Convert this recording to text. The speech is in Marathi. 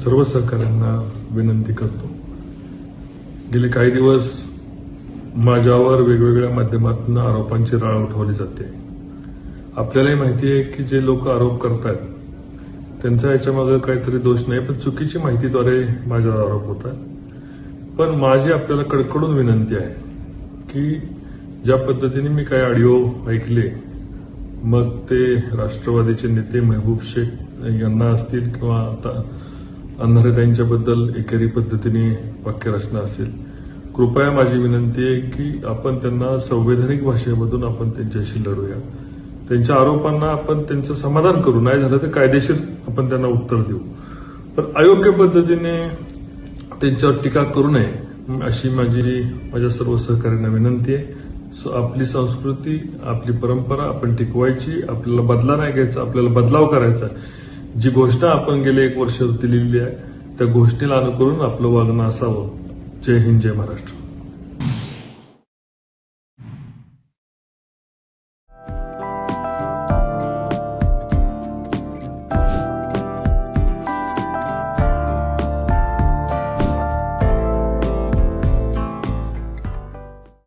सर्व सहकाऱ्यांना विनंती करतो. गेले काही दिवस माझ्यावर वेगवेगळ्या माध्यमातून आरोपांची राळ उठवली जाते. आपल्यालाही माहिती आहे की जे लोक आरोप करतात त्यांचा याच्यामागे काहीतरी दोष नाही, पण चुकीची माहितीद्वारे माझ्यावर आरोप होतात. पण माझी आपल्याला कडकडून विनंती आहे की ज्या पद्धतीने मी काही ऑडिओ ऐकले, मग ते राष्ट्रवादीचे नेते महबूब शेख यांना असतील किंवा अंधारेताईंच्याबद्दल एकेरी पद्धतीने वाक्यरचना असेल, कृपया माझी विनंती आहे की आपण त्यांना संवैधानिक भाषेमधून आपण त्यांच्याशी लढूया. त्यांच्या आरोपांना आपण त्यांचं समाधान करू, नाही झालं तर कायदेशीर आपण त्यांना उत्तर देऊ, पण अयोग्य पद्धतीने त्यांच्यावर टीका करू नये अशी माझ्या सर्व सहकाऱ्यांना विनंती आहे. आपली संस्कृती, आपली परंपरा आपण टिकवायची, आपल्याला बदला नाही घ्यायचा, आपल्याला बदलाव करायचा. जी घोषणा आपण गेले 1 वर्ष दिलेली आहे त्या घोषणेला अनुकरून आपलं वागणं असावं. जय हिंद, जय महाराष्ट्र.